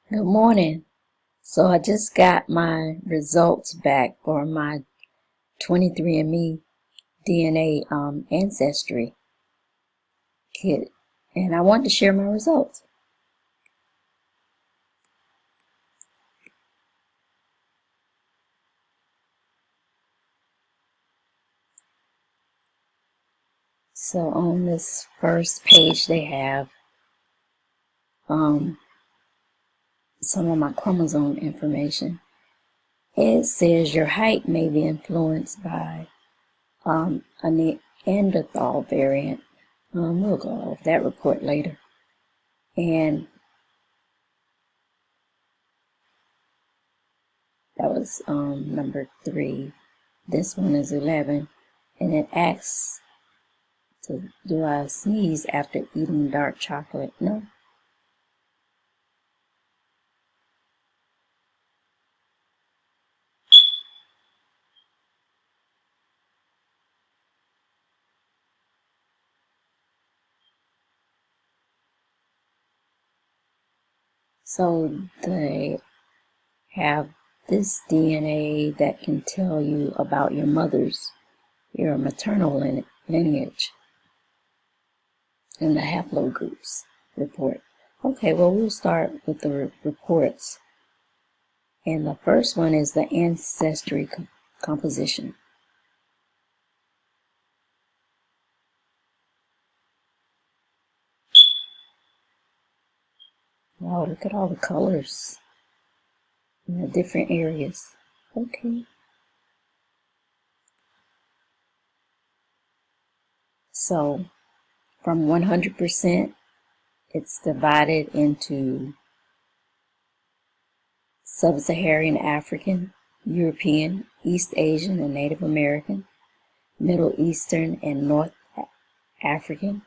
Good morning. So I just got my results back for my 23andMe DNA ancestry kit, and I wanted to share my results. So on this first page they have some of my chromosome information. It says your height may be influenced by a Neanderthal variant. We'll go over that report later. And that was number 3. This one is 11, and it asks, do I sneeze after eating dark chocolate? No. So they have this DNA that can tell you about your maternal lineage and the haplogroups report. Okay, well, we'll start with the reports. And the first one is the ancestry composition. Wow, look at all the colors in the different areas. Okay. So from 100%, it's divided into Sub-Saharan African, European, East Asian and Native American, Middle Eastern and North African.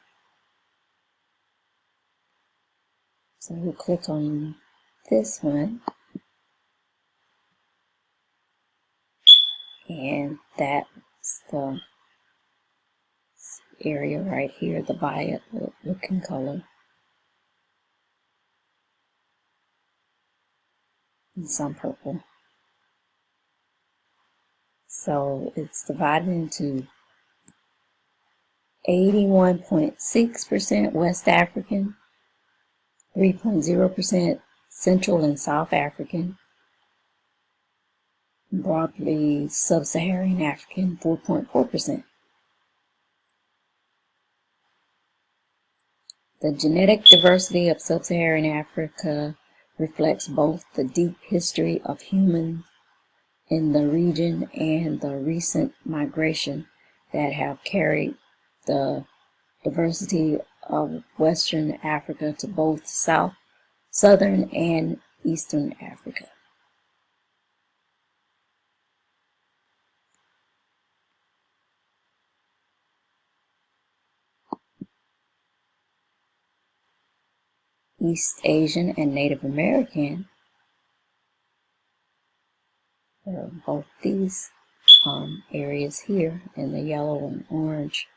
So we'll click on this one, and that's the area right here, the violet looking color. And some purple. So it's divided into 81.6% West African, 3.0% Central and South African, broadly Sub-Saharan African, 4.4%. The genetic diversity of Sub-Saharan Africa reflects both the deep history of humans in the region and the recent migration that have carried the diversity of Western Africa to both Southern and Eastern Africa. East Asian and Native American, both these areas here in the yellow and orange.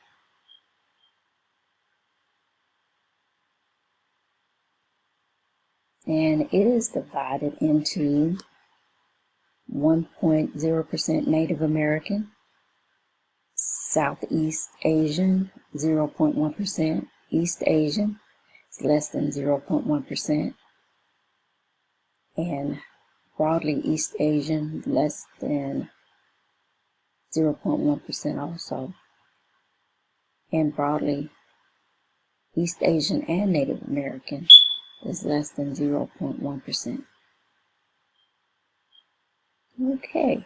And it is divided into 1.0% Native American, Southeast Asian, 0.1%, East Asian, it's less than 0.1%, and broadly East Asian, less than 0.1% also, and broadly East Asian and Native American is less than 0.1%. Okay.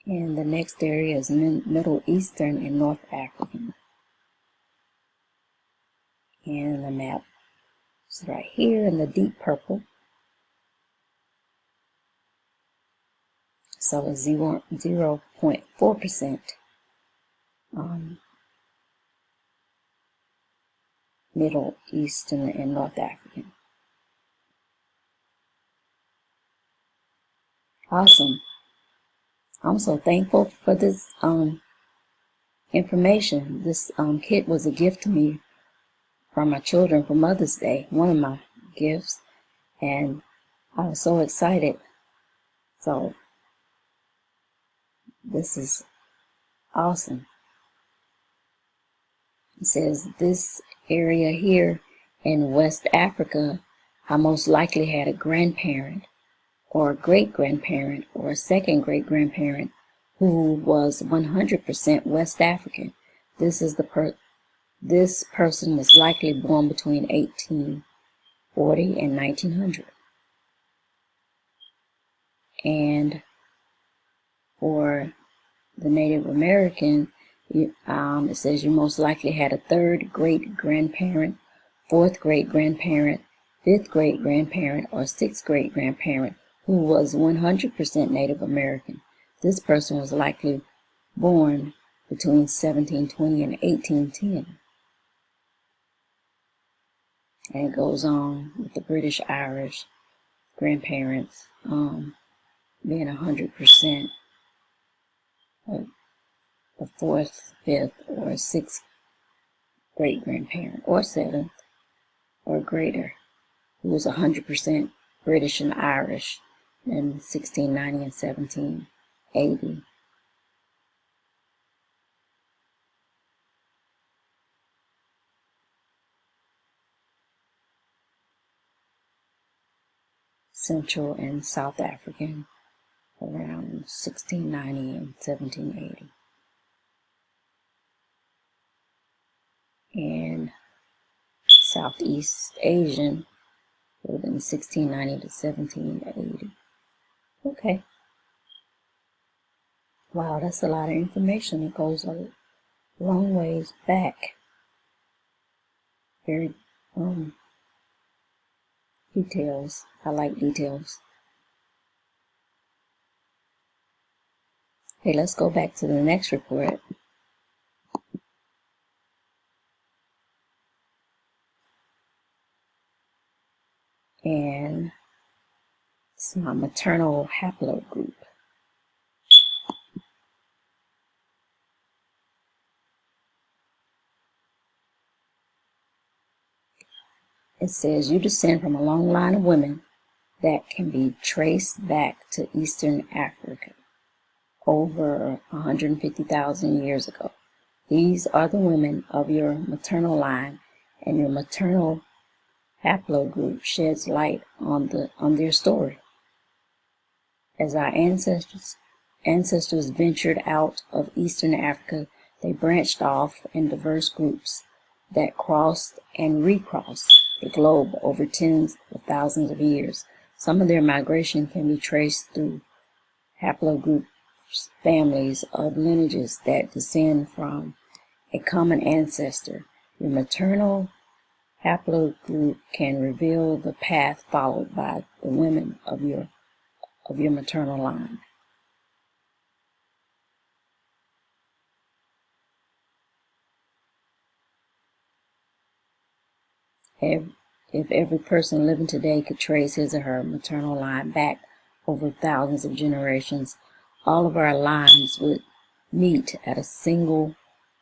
And the next area is Middle Eastern and North African. And the map is right here in the deep purple. So it's 0.4% Middle Eastern and North African. Awesome. I'm so thankful for this information. This kit was a gift to me from my children for Mother's Day, one of my gifts, and I was so excited. So this is awesome. It says this area here in West Africa, I most likely had a grandparent or a great-grandparent or a second great-grandparent who was 100% West African. This person was likely born between 1840 and 1900. And for the Native American, it says you most likely had a third great-grandparent, fourth great-grandparent, fifth great-grandparent, or sixth great-grandparent who was 100% Native American. This person was likely born between 1720 and 1810. And it goes on with the British Irish grandparents being 100%. The fourth, fifth, or sixth great-grandparent, or seventh, or greater, who was 100% British and Irish in 1690 and 1780. Central and South African around 1690 and 1780. And Southeast Asian within 1690 to 1780. Okay. Wow, that's a lot of information. It goes a long ways back. Very details. I like details. Okay, let's go back to the next report. And it's my maternal haplogroup. It says you descend from a long line of women that can be traced back to Eastern Africa over 150,000 years ago. These are the women of your maternal line, and your maternal haplogroup sheds light on their story. As our ancestors ventured out of Eastern Africa, they branched off in diverse groups that crossed and recrossed the globe over tens of thousands of years. Some of their migration can be traced through haplogroup families of lineages that descend from a common ancestor. Your maternal haplogroup can reveal the path followed by the women of your maternal line. If every person living today could trace his or her maternal line back over thousands of generations, all of our lines would meet at a single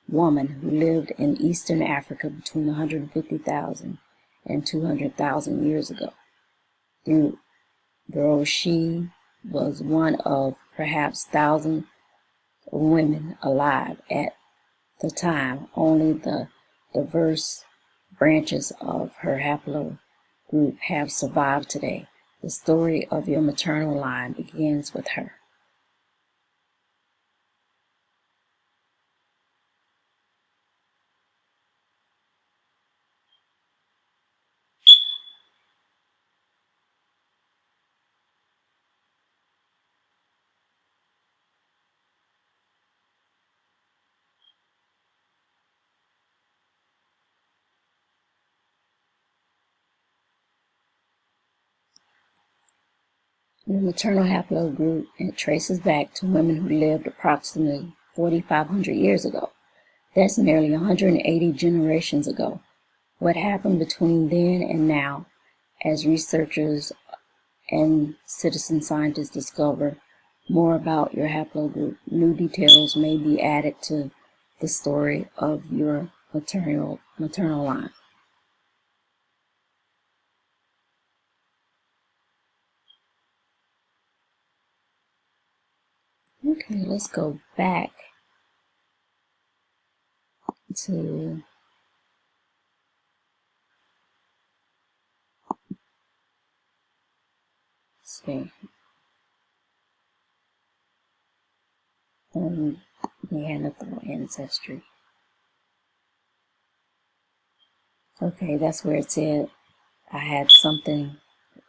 woman who lived in Eastern Africa between 150,000 and 200,000 years ago. Though she was one of perhaps thousands of women alive at the time, only the diverse branches of her haplogroup have survived today. The story of your maternal line begins with her. The maternal haplogroup traces back to women who lived approximately 4,500 years ago. That's nearly 180 generations ago. What happened between then and now, as researchers and citizen scientists discover more about your haplogroup, new details may be added to the story of your maternal line. Okay, let's go back to see Neanderthal ancestry. Okay, that's where it said I had something,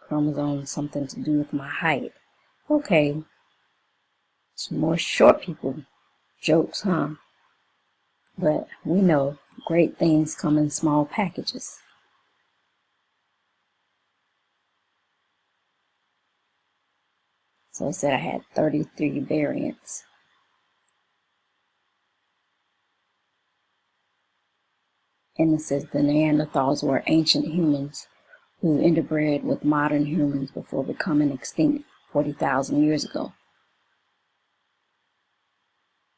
chromosome, something to do with my height. Okay, it's more short people jokes, huh? But we know great things come in small packages. So it said I had 33 variants. And it says the Neanderthals were ancient humans who interbred with modern humans before becoming extinct 40,000 years ago.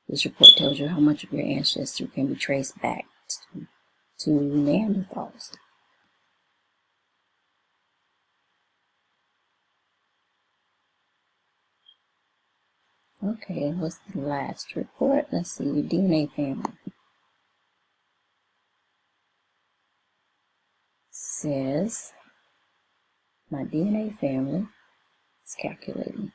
This report tells you how much of your ancestry can be traced back to Neanderthals. Okay, and what's the last report? Let's see, your DNA family. Says my DNA family is calculating.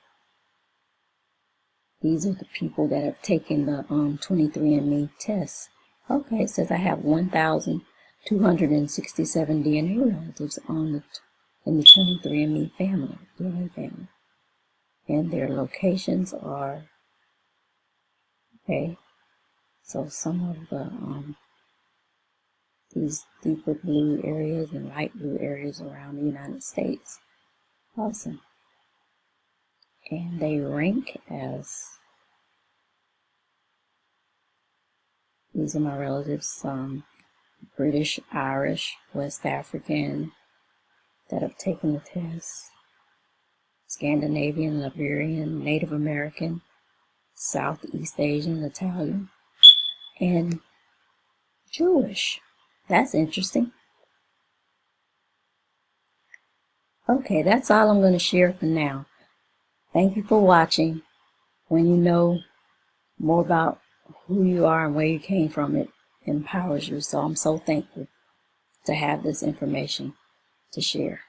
These are the people that have taken the 23andMe test. Okay, it says I have 1,267 DNA relatives in the 23andMe family, DNA family. And their locations are, okay, so some of the, these deeper blue areas and light blue areas around the United States. Awesome. And they rank as, these are my relatives, British, Irish, West African that have taken the test, Scandinavian, Liberian, Native American, Southeast Asian, Italian, and Jewish. That's interesting. Okay, that's all I'm going to share for now. Thank you for watching. When you know more about who you are and where you came from, it empowers you. So I'm so thankful to have this information to share.